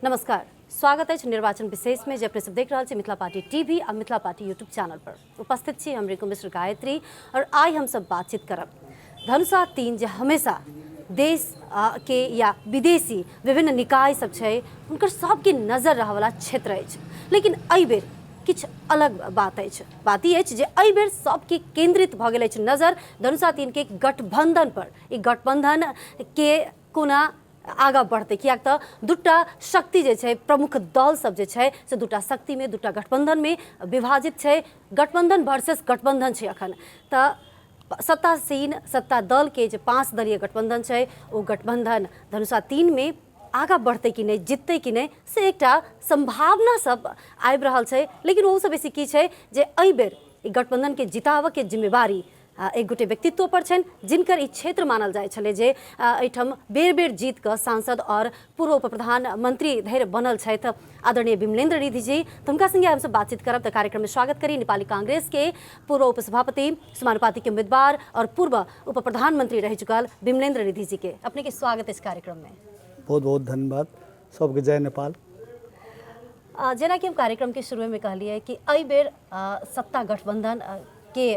नमस्कार, स्वागत है निर्वाचन विशेष में जे अपने सब देख रहा मिथिला पार्टी टीवी और मिथिला पार्टी यूट्यूब चैनल पर उपस्थित छी हम रिंकू मिश्र गायत्री और आज हम सब बातचीत करब धनुषा 3 जे हमेशा देश के या विदेशी विभिन्न निकाय सब छै हुनकर सबके नजर रह वाला क्षेत्र अछि, लेकिन एहि बेर किछ अलग बात अछि। बात ई अछि जे एहि बेर सबके केंद्रित भऽ गेल अछि नजर धनुषा 3 के गठबंधन पर। ई गठबंधन के कोना आगा बढ़ते किया तो दूटा शक्ति जे छै प्रमुख दल सब जे छै से दूटा शक्ति में दूटा गठबंधन में विभाजित छै। गठबंधन वर्सेस गठबंधन छै अखन त सत्तासीन सत्ता दल के जे 5 दलीय गठबंधन छै ओ गठबंधन धनुषा 3 में आगा बढ़ते कि नहीं, जीतते कि नहीं से एकटा संभावना सब आबि रहल छै। लेकिन ओहो से बेसी की छै जे एहि बेर ई गठबंधन के जिताब के जिम्मेवारी एक गोटे व्यक्तित्व पर छन जिनकर ई क्षेत्र मानल जाय छले जे एठम बेर बेर जीत कर सांसद और पूर्व उप प्रधानमंत्री धैर्य बनल छथि आदरणीय विमलेन्द्र रिधि जी। तो उनका संगे हमसे बातचीत करब। तो कार्यक्रम में स्वागत करी नेपाली कांग्रेस के पूर्व उपसभापति समानुपातिक के उम्मीदवार और पूर्व उप प्रधानमंत्री रह चुकल विमलेन्द्र रिधि जी के। अपने के स्वागत इस कार्यक्रम में। बहुत बहुत धन्यवाद। सबके जय नेपाल। जेना कि हम कार्यक्रम के शुरू में कहलिए कि एहि बेर सत्ता गठबंधन के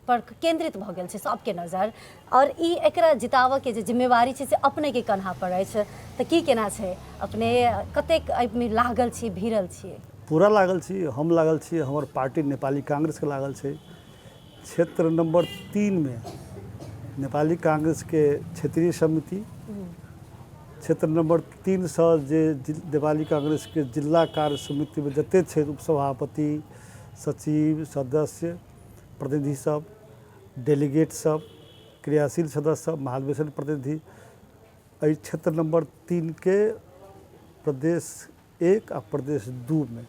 पर केंद्रित भ गेल छै सबके नजर और ई एकरा जिताव के जे जिम्मेवारी छै से अपने के कन्हा पर अछि। तो की केना छै अपने कतेक एहिमे लागल छी भिड़ल छियै? पूरा लागल छी, हम लागल छी, हमर पार्टी नेपाली कांग्रेस के लागल छै। क्षेत्र नंबर 3 में नेपाली कांग्रेस के क्षेत्रीय समिति, क्षेत्र नंबर 3 से जे नेपाली कांग्रेस के जिला कार्य समिति में जते छै उपसभापति, सचिव, सदस्य, प्रतिनिधि सब, डेलीगेट सब, क्रियाशील सदस्य सब, महाधिवेशन प्रतिनिधि, एहि क्षेत्र नंबर 3 के प्रदेश 1 आ प्रदेश 2 में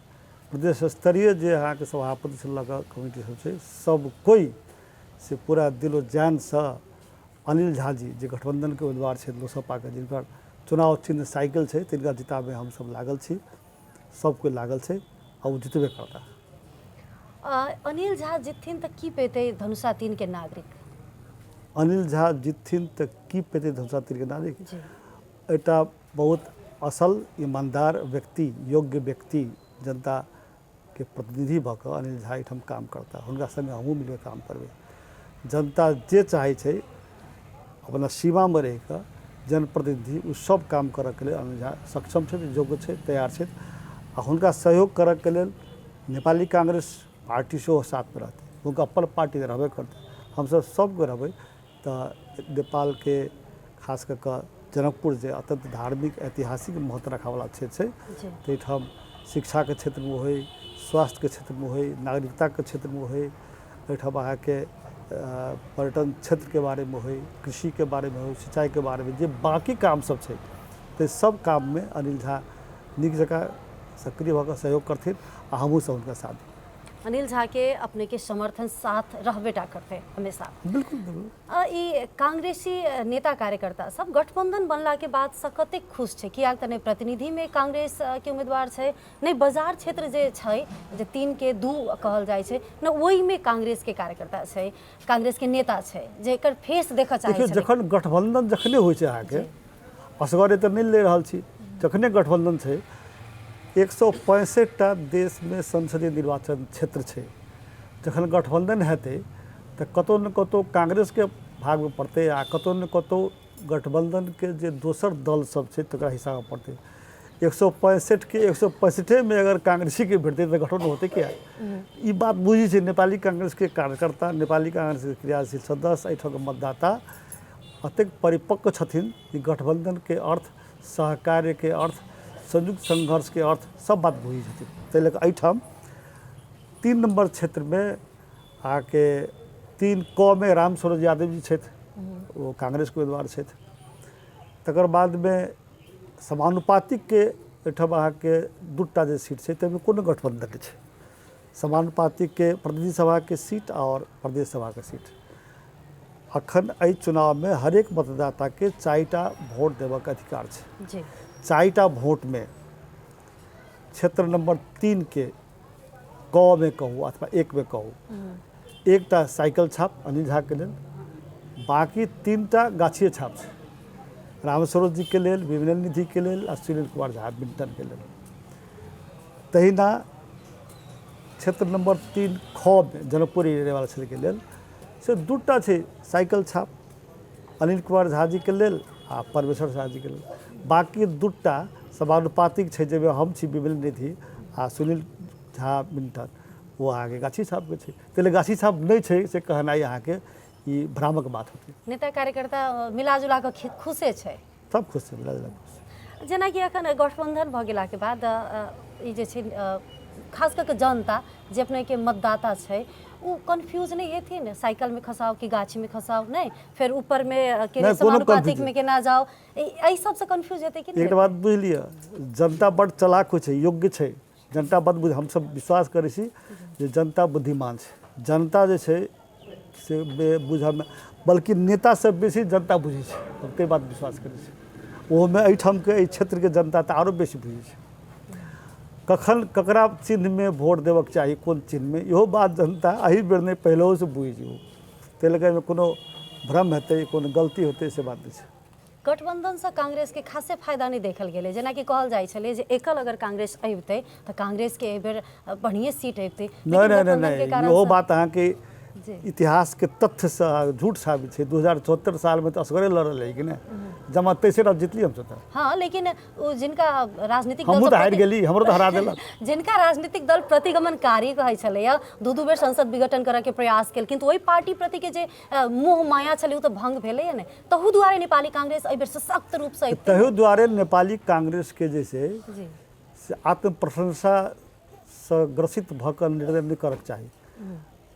प्रदेश स्तरीय जे अहाँ के सभापति से लगा कमिटी सब छै सब कोई से पूरा दिलो जान से अनिल झा जी जे गठबंधन के उम्मीदवार छै लोसपा के जिनकर चुनाव चिन्ह साइकिल छै तिनका जिताबे हम सब लागल छी। सब कोई लागल छै और वो जितबे करता। अनिल झा जितथिन तो की पेते धनुषा 3 के नागरिक? अनिल झा जितथिन तो की पेते धनुषा 3 के नागरिक? एटा बहुत असल ईमानदार व्यक्ति, योग्य व्यक्ति, जनता के प्रतिनिधि भऽ कऽ अनिल झा एहिठाम काम करता। हुनका संगे हमहूँ मिलकर काम करबै। जनता जे चाहे छै अपना सीमा में रह कऽ जनप्रतिनिधि उ सब काम करऽ के लेल अनिल झा सक्षम छै, योग्य छै, तैयार छै। आ हुनका सहयोग करऽ के लेल नेपाली कांग्रेस पार्टी से साथ में रहते, उनका अपन पार्टी रहबे करते। हम सब रहबै तो नेपाल के खास कर जनकपुर जे अत्यंत धार्मिक ऐतिहासिक महत्व रखा वाला क्षेत्र है तो एठाम शिक्षा के क्षेत्र में हो, स्वास्थ्य के क्षेत्र में हो, नागरिकता के क्षेत्र में हो, एठाम अहाँ के पर्यटन क्षेत्र के बारे में हो, कृषि के बारे में हो, सिंचाई के बारे में जे बाकी काम सब है तो सब काम में अनिल झा निक जगह सक्रिय होकर सहयोग करथिन आ हमहूँ सब उनका साथ। अनिल झा के अपने के समर्थन साथ रहबेटा करते हमेशा। बिल्कुल बिल्कुल। ई कांग्रेसी नेता कार्यकर्ता सब गठबंधन बनला के बाद से कतेक खुश छै किया त नहीं प्रतिनिधि में कांग्रेस के उम्मीदवार छै, नहीं बाजार क्षेत्र जे छै जे 3 के 2 कहल जाय छै न ओहि में कांग्रेस के कार्यकर्ता छै, कांग्रेस के नेता छै जेकर फेस देख चाहे छै। जखन गठबंधन जखने होय छै अहाँ के असगरे त नहीं ले रहल छी, जखने गठबंधन छै 165टा देश में संसदीय निर्वाचन क्षेत्र है। जखन गठबंधन हेतै तो कतौ न कतौ कांग्रेस के भाग में पड़ते आ कतौ न कतौ गठबंधन के जे दोसर दल सब है तकरा हिस्सा में पड़ते। 165 के 165 में अगर कांग्रेसी के भेटते तो गठबंधन होते क्या? ये बात बुझी छै नेपाली कांग्रेस के कार्यकर्ता, नेपाली कांग्रेस के क्रियाशील सदस्य, एहिठाम के मतदाता अतेक परिपक्व छथिन कि गठबंधन के अर्थ, सहकार्य के अर्थ, संयुक्त संघर्ष के अर्थ सब बात बुझी छथिन। ताहि लऽ कऽ एहिठाम 3 नंबर क्षेत्र में आके 3 क में रामस्वरूप यादव जी छथि, वो कांग्रेस के उम्मीदवार छथि। तकर बाद में समानुपातिक के एहिठाम अहाँके 2टा जे सीट छै ताहिमे कोनो गठबंधन के छै। समानुपातिक के प्रतिनिधि सभा के सीट और प्रदेश सभा के सीट। अखन एहि चुनाव में हरेक मतदाता के 4टा वोट देबऽ के अधिकार छै। 4टा वोट में क्षेत्र नंबर 3 के क में कहू अथवा 1 में कहू, 1टा साइकिल छाप अनिल झा के लेल, बाकी 3टा गाछिए छाप छै। रामेश्वर जी के लेल, विमल निधि के लेल आ सुनील कुमार झा बिंटन के लेल। तहिना क्षेत्र नंबर 3 ख में जनकपुर एरिया क्षेत्र के लेल से दूटा छै साइकिल छाप, अनिल कुमार झा जी के लेल आ परमेश्वर झा जी के लेल। बाकी दूटा समानुपातिक छै, जाहिमे हम छी विमल निधि आ सुनील झा बिंटन, वो अहाँके गाछी छापके छै। ताहि गाछी छाप नहीं छै से कहनाइ अहाँके ई भ्रामक बात होती। नेता कार्यकर्ता मिलाजुला कऽ खुशे छै, सब खुश छै, मिलाजुला खुश। जेनाकि एखन गठबंधन भऽ गेलाके बाद ई जे छै खास कऽ जनता जे अपने के मतदाता छै वो कंफ्यूज नहीं हेथिन, साइकिल में खसाओ कि गाछी में खसाओ, नहीं फिर ऊपर में के समानुपातिक में के ना जाओ, एहि सबसे कंफ्यूज हेतै कि एक बात बुझ लिअ, जनता बड़ चलाक होइ छै, योग्य छै, जनता बड़ बुझ, हमसब विश्वास करै छी जे जनता बुद्धिमान छै। जनता जे छै से बुझमे, बल्कि नेता से बेसी जनता बुझै छै, हम ताहि बात विश्वास करै छी। ओहोमे एहिठामके एहि क्षेत्रके जनता तऽ आरो बेसी बुझै छै कखन ककरा चिन्ह में वोट देबक चाही, कोन चिन्ह में, इहो बात जनता एहि बेर नहीं पहिलेहो से बुझै छै। ताहि लऽ कऽ कोनो भ्रम हेतै, कोनो गलती होतै से बात नहीं छै। गठबंधन से कांग्रेस के खासे फायदा नहीं देखल गेलै, जेनाकि कहल जाइ छलै जे एकल अगर कांग्रेस अबितै तऽ कांग्रेस के एहि बेर बढ़िए सीट अबितै। नहीं, इहो बात अहाँके इतिहास के तथ्य से झूठ साबित है। 2074 साल में तो असगरे लड़ल है कि नहीं, जमा 63 जीतली हम सब। हाँ, लेकिन जिनका राजनीतिक दल तो हारि गेली, हमरो तो हरा देलक। जिनका राजनीतिक दल प्रतिगमनकारी कहै छलैया, दू बेर संसद विघटन करऽ के प्रयास केल, किंतु ओहि पार्टी प्रति के जे मोह माया छलै ओ तऽ भंग भेलैया ने। तहू दुआरे नेपाली कांग्रेस एहि बेर सशक्त रूप से तहू दुआरे नेपाली कांग्रेस के जे छै से आत्म प्रशंसा से ग्रसित भऽ कऽ निर्णय नहीं करक चाही,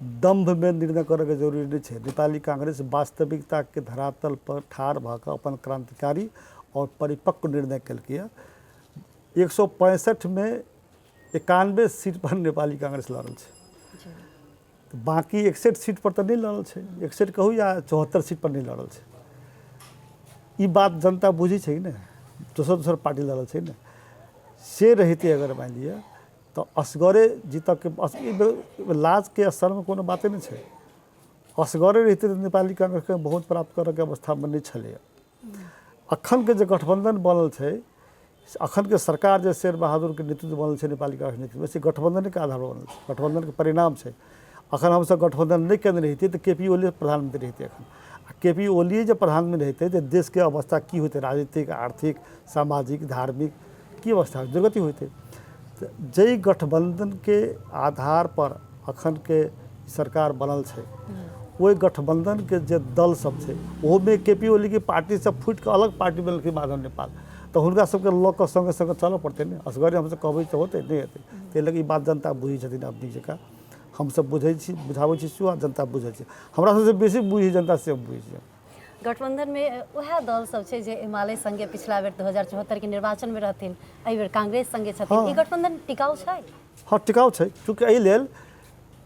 दम्भ में निर्णय करऽ के जरूरी नहीं है। नेपाली कांग्रेस वास्तविकता के धरातल पर ठाढ़ भऽ कऽ अपन क्रांतिकारी और परिपक्व निर्णय केलकै। 165 में 91 सीट पर नेपाली कांग्रेस लड़ल छै, तो बाकी 61 सीट पर तो नहीं लड़ल छै, 61 कहू या 74 सीट पर नहीं लड़ल छै। ई बात जनता बुझी छै ने, दोसर पार्टी लड़ल छै ने, से रहिते अगर मान लिअ तो असगरे जीतक के लाज के स्तर में कोनो बाते नहीं छै। असगरे रहिते तो नेपाली कांग्रेस के बहुत प्राप्त करऽ के अवस्था में नहीं छलै। अखन के जो गठबंधन बनल छै, अखन के सरकार जे शेर बहादुर के नेतृत्व बनल छै नेपाली कांग्रेस नेतृत्व, से गठबंधन के आधार पर बनल छै, गठबंधन के परिणाम छै। अखन हम सब गठबंधन नहीं केने रहिते तो केपी ओली प्रधानमंत्री रहिते। अखन केपी ओली जब प्रधानमंत्री रहते तो देश के अवस्था की होते, राजनीतिक, आर्थिक, सामाजिक, धार्मिक की अवस्था दुर्गति होते। जय गठबंधन के आधार पर अखन के सरकार बनल छै, वही गठबंधन के जे दल सब छै ओहोमे केपी ओली की पार्टी से फूट के अलग पार्टी बनल माधव नेपाल, तो हुनका सबके लऽ कऽ संगे संगे चलऽ पड़तै ने। असगरे हमसब कहबै तऽ होतै नहीं हेतै। ताहि लऽ कऽ ई बात जनता बुझै छथिन अपनी जकाँ, हमसब बुझै छी, बुझाबै छी आ जनता बुझै छै। हमरा सबसे बेसी बुझी जनता से बुझै छै। गठबंधन में वह दल सब छै जे हिमालय संगे पिछला बेर 2074 के निर्वाचन में रहथिन, एहि बेर कांग्रेस संगे छथिन। ई गठबंधन टिकाऊ छै? हाँ, टिकाऊ छै, चूँकि एहि लेल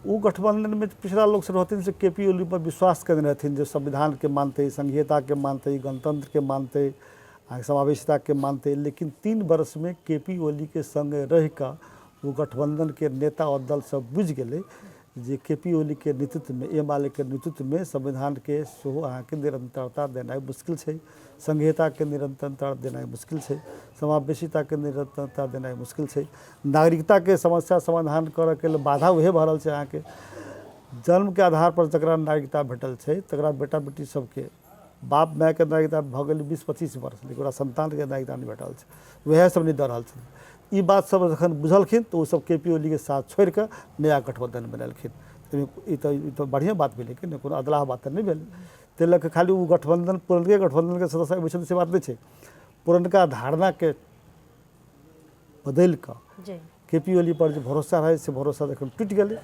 वो गठबंधन में पिछड़ा लोग सब रहथिन से केपी ओली पर विश्वास करने रहथिन, जो संविधान के मानते, संघीयता के मानते, गणतंत्र के मानते, समावेशिता के मानते। लेकिन 3 वर्ष में केपी ओली के संगे रह कर वो गठबंधन के नेता और दल सब बुझ गए जे केपी ओली के नेतृत्व में, एमाले के नेतृत्व में संविधान के सेहो अहाँके निरंतरता देनाइ मुश्किल छै, संघीयता के निरंतरता देनाइ मुश्किल छै, समावेशिता के निरंतरता देनाइ मुश्किल छै। नागरिकता के समस्या समाधान करऽ के लेल बाधा उहे भऽ रहल छै। अहाँके जन्म के आधार पर जकरा नागरिकता भेटल छै तकरा बेटा बेटी सबके, बाप माय के नागरिकता भऽ गेल 20-25 वर्ष, लेकिन ओकरा संतान के नागरिकता नहीं भेटल छै, वएह सब नहीं दऽ रहल छै। ई बात सब जखन बुझलखिन तो सब केपी ओली के साथ छोड़ कर नया गठबंधन बनेलखिन। ई तो बढ़िया बात भेलै कि कोनो अदलाह बात नहीं भेल। ताहि लऽ कऽ खाली वो गठबंधन पुरनके गठबंधन के सदस्य अबै छथिन से बात नहीं छै, पुरनका धारणा के बदलि कऽ केपी ओली पर जो भरोसा रहे से भरोसा जखन टूटि गेलै,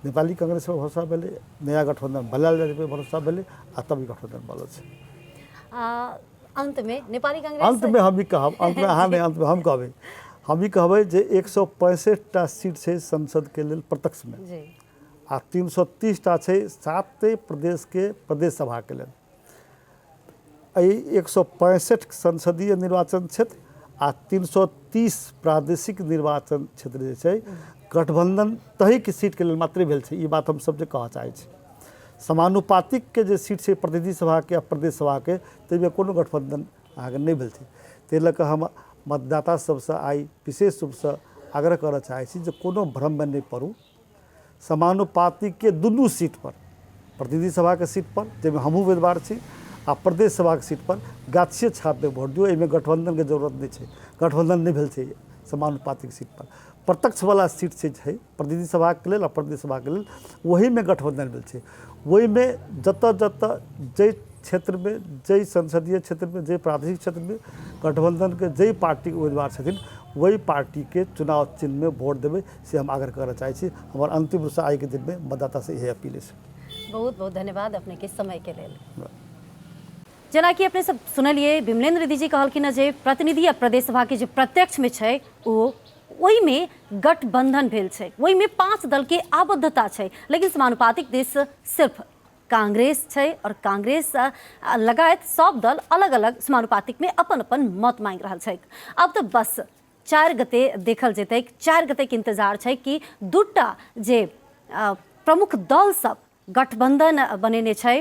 नेपाली कांग्रेस पर भरोसा भेलै, नया गठबंधन बनायल जाय पर भरोसा भेलै, आ तब ई गठबंधन बनल छै। अंत में नेपाली कांग्रेस, अंत में हम ही कहब, अंत में अहाँ नहीं, अंत में हम कहबै, हम ही कहबै जे 165टा सीट छै संसद के लेल प्रत्यक्ष में, आ 330टा छै 7 प्रदेश के प्रदेश सभा के लेल। 165 संसदीय निर्वाचन क्षेत्र आ 330 प्रादेशिक निर्वाचन क्षेत्र जे छै गठबंधन तही के सीट के लेल मात्र भेल छै। ई बात हम सब जे कहऽ चाहै छी, समानुपातिक के जे सीट छै प्रतिनिधि सभा के आ प्रदेश सभा के, ताहिमे कोनो गठबंधन अहाँके नहि भेल छै। ताहि लऽ कऽ हम मतदाता सबसँ आइ विशेष रूपसँ आग्रह करऽ चाहै छी जे कोनो भ्रममे नहि पड़ू। समानुपातिक के दुनू सीट पर, प्रतिनिधि सभा के सीट पर जाहिमे हमहूँ उम्मीदवार छी आ प्रदेश सभा के सीट पर गाछिए छापे वोट दियौ। एहिमे गठबंधन के जरूरत नहीं छै, गठबंधन नहीं भेल छै समानुपातिक सीट पर। प्रत्यक्ष वाला सीट छै प्रतिनिधि सभा के लेल आ प्रदेश सभा के लेल, वही में गठबंधन भेल छै। वही में जतऽ जतऽ जै क्षेत्र में, जै संसदीय क्षेत्र में, जै प्रादेशिक क्षेत्र में गठबंधन के जै पार्टी के उम्मीदवार छथिन वही पार्टी के चुनाव चिन्ह में वोट देबै से हम आग्रह करऽ चाहै छी। हमर अंतिम रूप से आइ के दिन में मतदाता से यही अपील है। बहुत बहुत धन्यवाद अपने के समय के लेल। जेना कि अपने सब सुनलिए विमलेन्द्र दीदी जी कहलखिन जे प्रतिनिधि आ प्रदेश सभा के जो प्रत्यक्ष में छै ओहि में गठबंधन भेल छै, ओहि में 5 दल के आबद्धता छै, लेकिन समानुपातिक देश सिर्फ कांग्रेस छै और कांग्रेस लगायत सब दल अलग अलग समानुपातिक में अपन अपन मत मांग रहल छै। अब तो बस 4 गते देखल जेतै, 4 गते के इंतजार छै कि दूटा जे प्रमुख दल सब गठबंधन बनेने छै।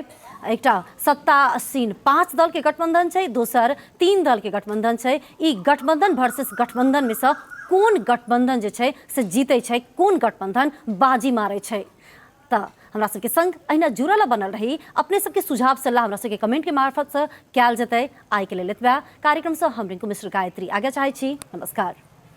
एकटा सत्तासीन 5 दल के गठबंधन छै, दोसर 3 दल के गठबंधन छै। ई गठबंधन वर्सेस गठबंधन में से कोन गठबंधन जे छै से जीते छै, कोन गठबंधन बाजी मारे छै। तऽ हमरा सबके संग अहिना जुड़ल बनल रही। अपने सबके सुझाव सलाह हमरा सबके कमेंट के मार्फत से कयल जेतै। आइ के लेल एतबा। कार्यक्रम से हम रिंकू मिश्र गायत्री आगे चाहै छी। नमस्कार।